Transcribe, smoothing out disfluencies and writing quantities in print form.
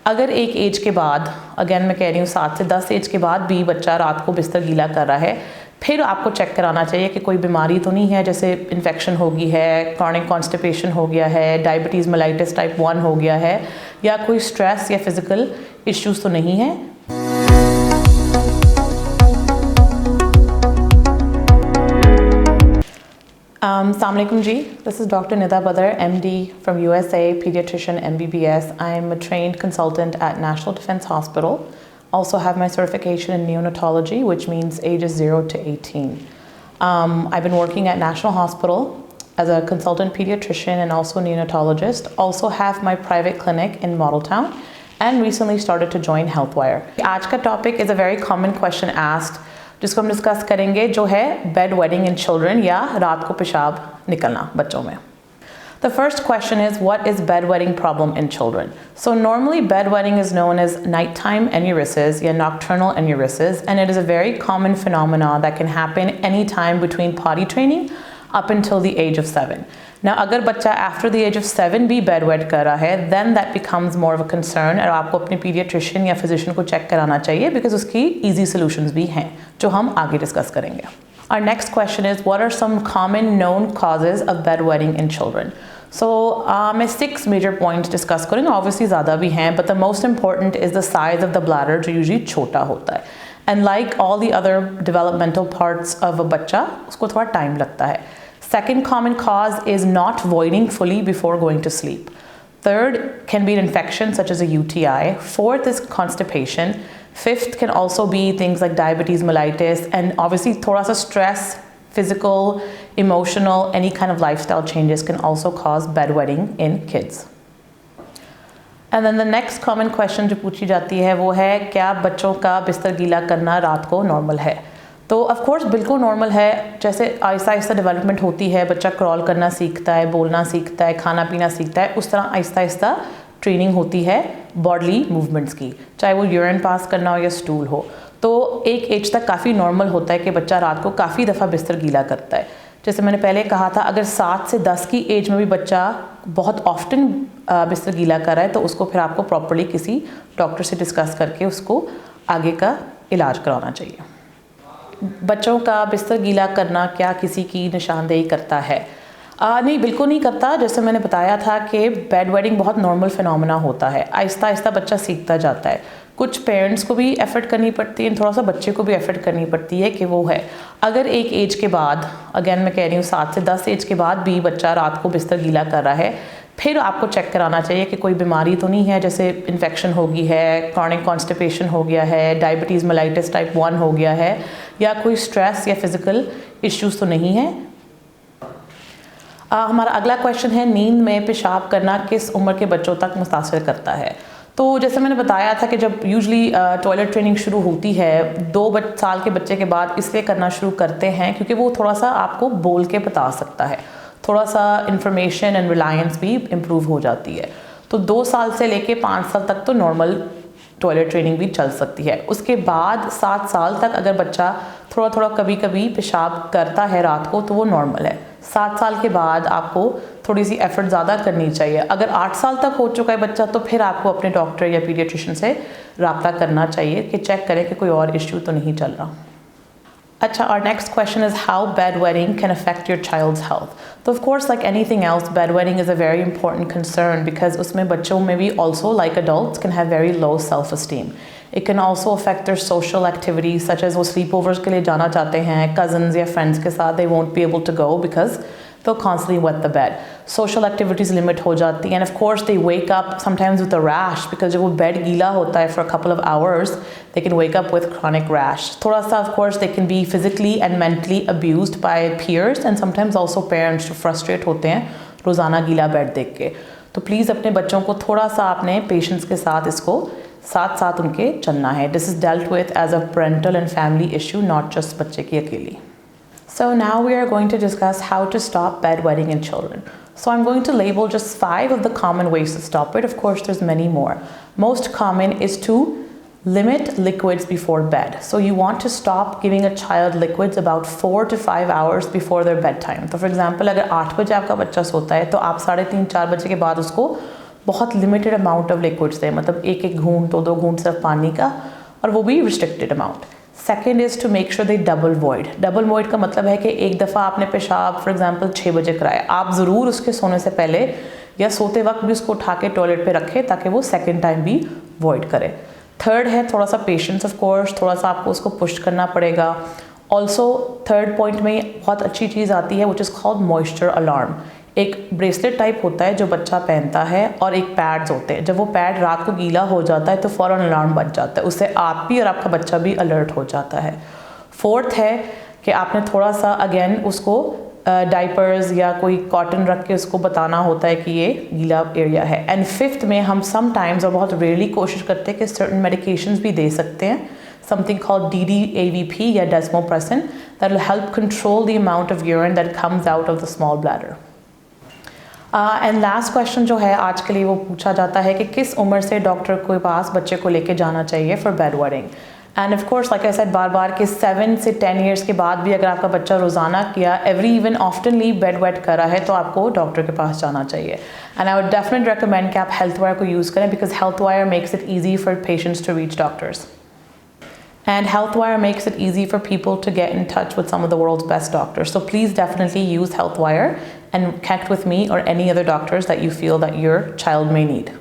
अगर एक एज के बाद, अगेन मैं कह रही हूँ 7 से 10 एज के बाद भी बच्चा रात को बिस्तर गीला कर रहा है, फिर आपको चेक कराना चाहिए कि कोई बीमारी तो नहीं है, जैसे इन्फेक्शन हो गई है, क्रॉनिक कॉन्स्टिपेशन हो गया है, डायबिटीज़ मेलाइटिस टाइप 1 हो गया है, या कोई स्ट्रेस या फिज़िकल इश्यूज़ तो नहीं है। Assalamu alaikum ji, this is Dr. Nida Badr, MD from USA, pediatrician, MBBS. I am a trained consultant at National Defense Hospital. Also have my certification in neonatology, which means ages 0 to 18. I've been working at National Hospital as a consultant pediatrician and also neonatologist. Also have my private clinic in Model Town and recently started to join HealthWire. आज का topic is a very common question asked, जिसको हम discuss करेंगे, जो है bed waiting in children या रात को पेशाब निकलना बच्चों में। The first question is, what is bedwetting problem in children? So normally bedwetting is known as nighttime enuresis या nocturnal enuresis, and it is a very common phenomenon that can happen anytime between potty training up until the age of 7. Now अगर बच्चा after the age of 7 भी bedwet कर रहा है, then that becomes more of a concern और आपको अपने pediatrician या physician को check कराना चाहिए, because उसकी easy solutions भी हैं जो हम आगे discuss करेंगे। Our next question is, what are some common known causes of bedwetting in children? So मैं 6 major points discuss करूँगा, obviously ज़्यादा भी हैं, but the most important is the size of the bladder जो usually छोटा होता है, and like all the other developmental parts of a बच्चा, उसको थोड़ा time लगता है। Second common cause is not voiding fully before going to sleep. Third can be an infection such as a UTI. Fourth is constipation. Fifth can also be things like diabetes mellitus, and obviously thoda sa stress, physical, emotional, any kind of lifestyle changes can also cause bedwetting in kids. And then the next common question जो पूछी जाती है वो है, क्या बच्चों का बिस्तर गीला करना रात को नॉर्मल है? तो ऑफ कोर्स बिल्कुल नॉर्मल है। जैसे आहिस्ता आहिस्ता डेवलपमेंट होती है, बच्चा क्रॉल करना सीखता है, बोलना सीखता है, खाना पीना सीखता है, उस तरह आहिस्ता आहिस्ता ट्रेनिंग होती है बॉडली मूवमेंट्स की, चाहे वो यूरिन पास करना हो या स्टूल हो। तो एक एज तक काफ़ी नॉर्मल होता है कि बच्चा रात को काफ़ी दफ़ा बिस्तर गीला करता है। जैसे मैंने पहले कहा था, अगर 7 से 10 की एज में भी बच्चा बहुत ऑफ्टन बिस्तर गीला कर रहा है, तो उसको फिर आपको प्रॉपर्ली किसी डॉक्टर से डिस्कस करके उसको आगे का इलाज कराना चाहिए। बच्चों का बिस्तर गीला करना क्या किसी की निशानदेही करता है? नहीं, बिल्कुल नहीं करता। जैसे मैंने बताया था कि बेडवेटिंग बहुत नॉर्मल फिनोमेना होता है, आहिस्ता आहिस्ता बच्चा सीखता जाता है। कुछ पेरेंट्स को भी एफर्ट करनी पड़ती है, थोड़ा सा बच्चे को भी एफर्ट करनी पड़ती है कि वो है, अगर एक एज के बाद, अगेन मैं कह रही हूँ 7 से 10 एज के बाद भी बच्चा रात को बिस्तर गीला कर रहा है, फिर आपको चेक कराना चाहिए कि कोई बीमारी तो नहीं है, जैसे इन्फेक्शन हो गई है, क्रॉनिक कॉन्स्टिपेशन हो गया है, डायबिटीज़ मेलाइटिस टाइप 1 हो गया है, या कोई स्ट्रेस या फिज़िकल इश्यूज़ तो नहीं है। हमारा अगला क्वेश्चन है, नींद में पेशाब करना किस उम्र के बच्चों तक मुतासिर करता है? तो जैसे मैंने बताया था कि जब यूजली टॉयलेट ट्रेनिंग शुरू होती है 2 साल के बच्चे के बाद, इसलिए करना शुरू करते हैं क्योंकि वो थोड़ा सा आपको बोल के बता सकता है, थोड़ा सा इंफॉर्मेशन एंड रिलायंस भी इम्प्रूव हो जाती है। तो 2 साल से लेके 5 साल तक तो नॉर्मल टॉयलेट ट्रेनिंग भी चल सकती है। उसके बाद 7 साल तक अगर बच्चा थोड़ा थोड़ा कभी कभी पेशाब करता है रात को, तो वो नॉर्मल है। 7 साल के बाद आपको थोड़ी सी एफर्ट ज़्यादा करनी चाहिए। अगर 8 साल तक हो चुका है बच्चा, तो फिर आपको अपने डॉक्टर या पीडियाट्रिशियन से रब्ता करना चाहिए कि चेक करें कि कोई और इश्यू तो नहीं चल रहा। अच्छा, our next question is how bedwetting can affect your child's health. So of course, like anything else, bedwetting is a very important concern because उसमें बच्चों में भी also, like adults, can have very low self-esteem. It can also affect their social activities, such as वो sleepovers के लिए जाना चाहते हैं cousins या friends के साथ, they won't be able to go because they'll constantly wet the bed. Social activities limit हो जाती हैं, and of course they wake up sometimes with a rash because जब वो bed गीला होता है for a couple of hours, they can wake up with chronic rash. थोड़ा सा of course they can be physically and mentally abused by peers and sometimes also parents जो frustrate होते हैं रोज़ाना गीला बेड देख के। तो प्लीज़ अपने बच्चों को थोड़ा सा अपने पेशेंस के साथ इसको साथ साथ उनके चलना है। This is dealt with as a parental and family issue, not just बच्चे की अकेली। So now we are going to discuss how to stop bedwetting in children. So I'm going to label just 5 of the common ways to stop it. Of course, there's many more. Most common is to limit liquids before bed. So you want to stop giving a child liquids about 4 to 5 hours before their bedtime. So for example, अगर 8 बजे आपका बच्चा सोता है, तो आप 3:30-4 बजे के बाद उसको बहुत लिमिटेड अमाउंट ऑफ लिक्विड्स दें, मतलब एक एक घूंट 2-2 घूंट सिर्फ पानी का, और वो भी restricted amount. Second is to make sure they double void. Double void का मतलब है कि एक दफ़ा आपने पेशाब फॉर एग्जांपल 6 बजे कराया, आप ज़रूर उसके सोने से पहले या सोते वक्त भी उसको उठा के टॉयलेट पे रखें ताकि वो सेकेंड टाइम भी वॉइड करे। थर्ड है थोड़ा सा पेशेंस, ऑफ कोर्स थोड़ा सा आपको उसको पुश करना पड़ेगा। ऑल्सो थर्ड पॉइंट में बहुत अच्छी चीज़ आती है which is called moisture alarm. एक ब्रेसलेट टाइप होता है जो बच्चा पहनता है और एक पैड्स होते हैं, जब वो पैड रात को गीला हो जाता है तो फ़ौरन अलार्म बज जाता है, उससे आप भी और आपका बच्चा भी अलर्ट हो जाता है। फोर्थ है कि आपने थोड़ा सा अगेन उसको डाइपर्स या कोई कॉटन रख के उसको बताना होता है कि ये गीला एरिया है। एंड फिफ्थ में हम समटाइम्स और बहुत रेयरली कोशिश करते हैं कि सर्टन मेडिकेशंस भी दे सकते हैं, something called DDAVP या desmopressin that will help control the amount of urine that comes out of the small bladder. And last question जो है आज के लिए वो पूछा जाता है कि किस उम्र से डॉक्टर के पास बच्चे को लेके जाना चाहिए for bed waiting. And of course like I said बार बार कि 7 से 10 ईयर्स के बाद भी अगर आपका बच्चा रोज़ाना या every even oftenly bed wet कर रहा है तो आपको डॉक्टर के पास जाना चाहिए। And I would definitely recommend कि आप हेल्थ वायर को यूज़ करें because HealthWire makes it easy for patients to reach doctors. And HealthWire makes it easy for people to get in touch with some of the world's best doctors. So please definitely use HealthWire and connect with me or any other doctors that you feel that your child may need.